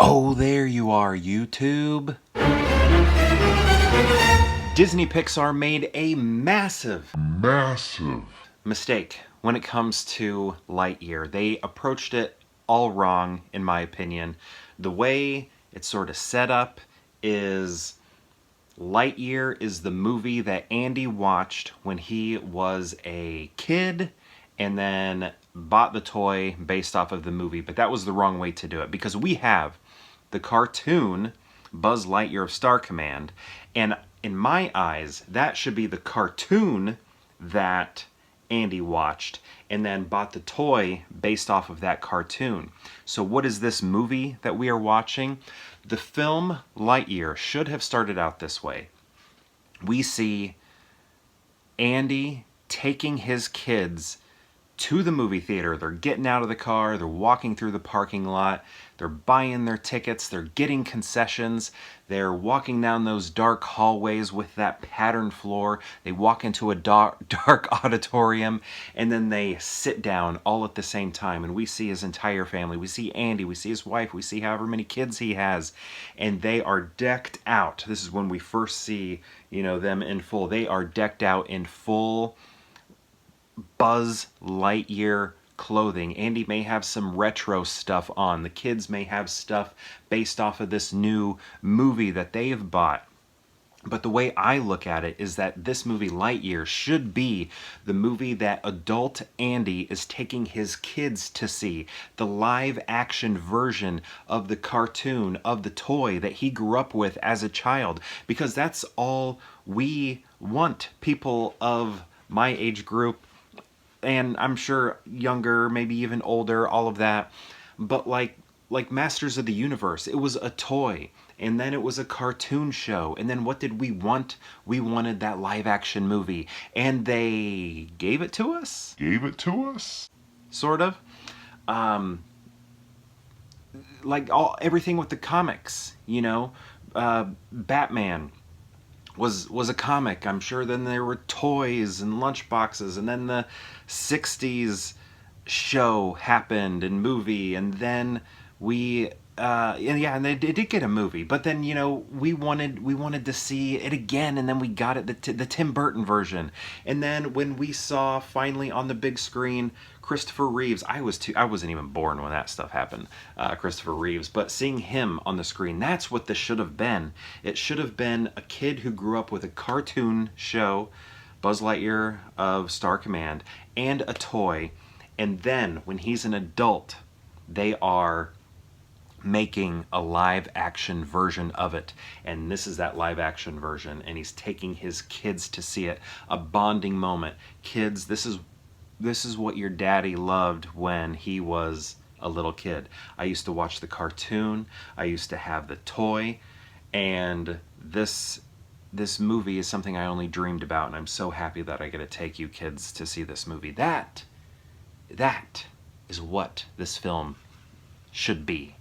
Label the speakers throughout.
Speaker 1: Oh, there you are, YouTube. Disney Pixar made a massive mistake when it comes to Lightyear. They approached it all wrong, in my opinion. The way it's sort of set up is Lightyear is the movie that Andy watched when he was a kid and then bought the toy based off of the movie. But that was the wrong way to do it, because we have the cartoon Buzz Lightyear of Star Command, and in my eyes, that should be the cartoon that Andy watched and then bought the toy based off of that cartoon. So what is this movie that we are watching? The film Lightyear should have started out this way. We see Andy taking his kids to the movie theater. They're getting out of the car, they're walking through the parking lot, they're buying their tickets, they're getting concessions, they're walking down those dark hallways with that patterned floor, they walk into a dark auditorium, and then they sit down all at the same time, and we see his entire family. We see Andy, we see his wife, we see however many kids he has, and they are decked out. This is when we first see, them in full. They are decked out in full Buzz Lightyear clothing. Andy may have some retro stuff on. The kids may have stuff based off of this new movie that they've bought. But the way I look at it is that this movie Lightyear should be the movie that adult Andy is taking his kids to see. The live action version of the cartoon, of the toy that he grew up with as a child. Because that's all we want, people of my age group, and I'm sure younger, maybe even older, all of that. But like Masters of the Universe, it was a toy, and then it was a cartoon show, and then what did we want? We wanted that live action movie, and they gave it to us? Sort of. Everything with the comics, Batman was a comic. I'm sure then there were toys and lunchboxes, and then the 60s show happened and movie, and then and they did get a movie, but then we wanted to see it again, and then we got it, the Tim Burton version, and then when we saw finally on the big screen Christopher Reeves, I wasn't even born when that stuff happened, Christopher Reeves, but seeing him on the screen, that's what this should have been. It should have been a kid who grew up with a cartoon show, Buzz Lightyear of Star Command, and a toy, and then when he's an adult, they are making a live action version of it, and this is that live action version, and he's taking his kids to see it. A bonding moment. Kids, this is what your daddy loved when he was a little kid. I used to watch the cartoon, I used to have the toy, and this movie is something I only dreamed about, and I'm so happy that I get to take you kids to see this movie. That is what this film should be.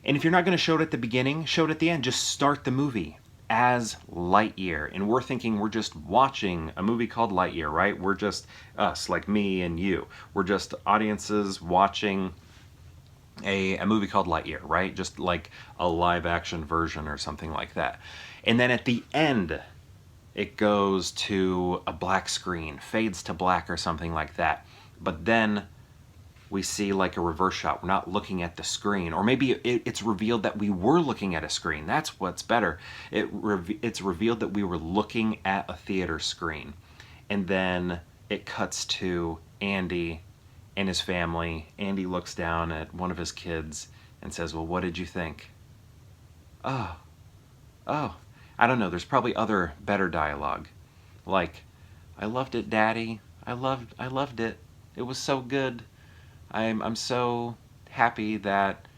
Speaker 1: And if you're not going to show it at the beginning, show it at the end. Just start the movie as Lightyear. And we're thinking we're just watching a movie called Lightyear, right? We're just us, like me and you. We're just audiences watching a movie called Lightyear, right? Just like a live action version or something like that. And then at the end, it goes to a black screen, fades to black or something like that. But then we see like a reverse shot. We're not looking at the screen. Or maybe it's revealed that we were looking at a screen. That's what's better. It's revealed that we were looking at a theater screen. And then it cuts to Andy and his family. Andy looks down at one of his kids and says, "Well, what did you think?" Oh. I don't know. There's probably other better dialogue. Like, "I loved it, Daddy. I loved it. It was so good. I'm so happy that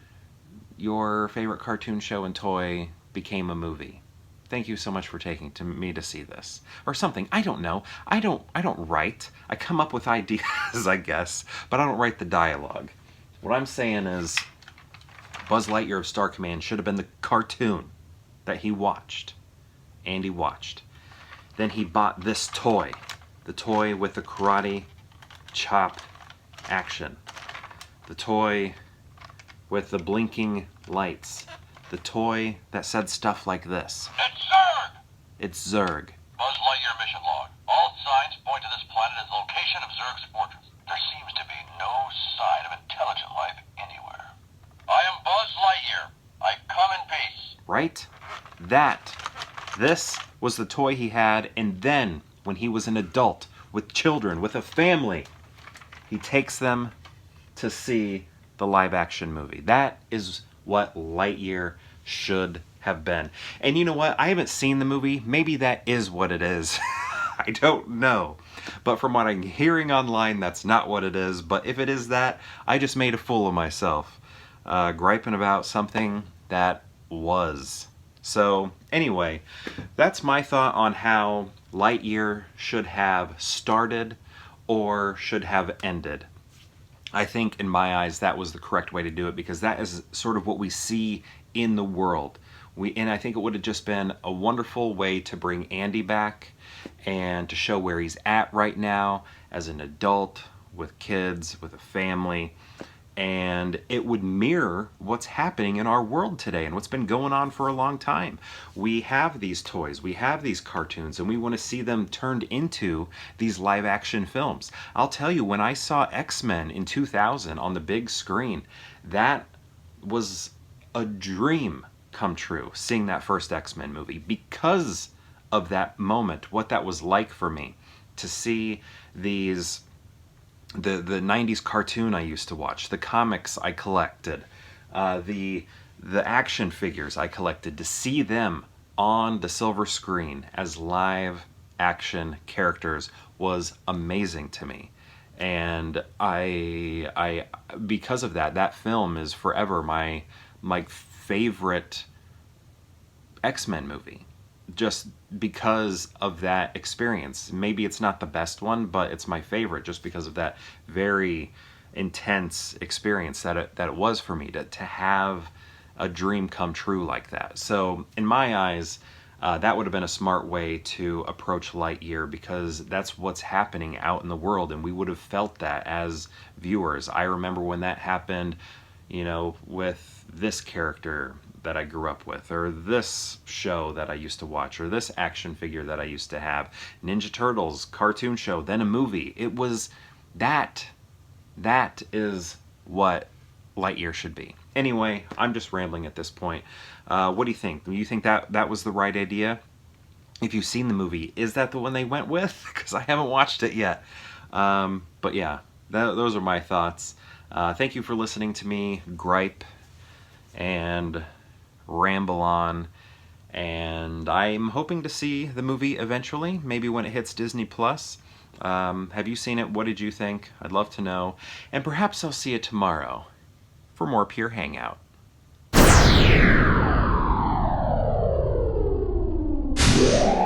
Speaker 1: your favorite cartoon show and toy became a movie. Thank you so much for taking me to see this." Or something. I don't know. I don't write. I come up with ideas, I guess, but I don't write the dialogue. What I'm saying is Buzz Lightyear of Star Command should have been the cartoon that he watched. Andy watched. Then he bought this toy. The toy with the karate chop action. The toy with the blinking lights. The toy that said stuff like this.
Speaker 2: It's Zurg!
Speaker 1: It's Zurg.
Speaker 2: Buzz Lightyear mission log. All signs point to this planet as the location of Zurg's fortress. There seems to be no sign of intelligent life anywhere. I am Buzz Lightyear. I come in peace.
Speaker 1: Right? This was the toy he had, and then, when he was an adult, with children, with a family, he takes them to see the live-action movie. That is what Lightyear should have been. And you know what? I haven't seen the movie. Maybe that is what it is. I don't know. But from what I'm hearing online, that's not what it is. But if it is that, I just made a fool of myself, griping about something that was. So anyway, that's my thought on how Lightyear should have started or should have ended. I think in my eyes that was the correct way to do it, because that is sort of what we see in the world. And I think it would have just been a wonderful way to bring Andy back and to show where he's at right now as an adult, with kids, with a family. And it would mirror what's happening in our world today and what's been going on for a long time. We have these toys, we have these cartoons, and we want to see them turned into these live action films. I'll tell you, when I saw X-Men in 2000 on the big screen, that was a dream come true, seeing that first X-Men movie, because of that moment, what that was like for me, to see these the 90s cartoon I used to watch, the comics I collected, the action figures I collected, to see them on the silver screen as live action characters was amazing to me. And I because of that, that film is forever my favorite X-Men movie, just because of that experience. Maybe it's not the best one, but it's my favorite just because of that very intense experience that it was for me to have a dream come true like that. So in my eyes, that would have been a smart way to approach Lightyear, because that's what's happening out in the world, and we would have felt that as viewers. I remember when that happened, you know, with this character that I grew up with, or this show that I used to watch, or this action figure that I used to have, Ninja Turtles cartoon show, then a movie. It was that is what Lightyear should be. Anyway, I'm just rambling at this point. What do you think? Do you think that was the right idea? If you've seen the movie, is that the one they went with? Because I haven't watched it yet. But yeah, those are my thoughts. Thank you for listening to me gripe and ramble on, and I'm hoping to see the movie eventually, maybe when it hits Disney Plus. Have you seen it? What did you think? I'd love to know, and perhaps I'll see it tomorrow for more Pure Hangout.
Speaker 3: Yeah.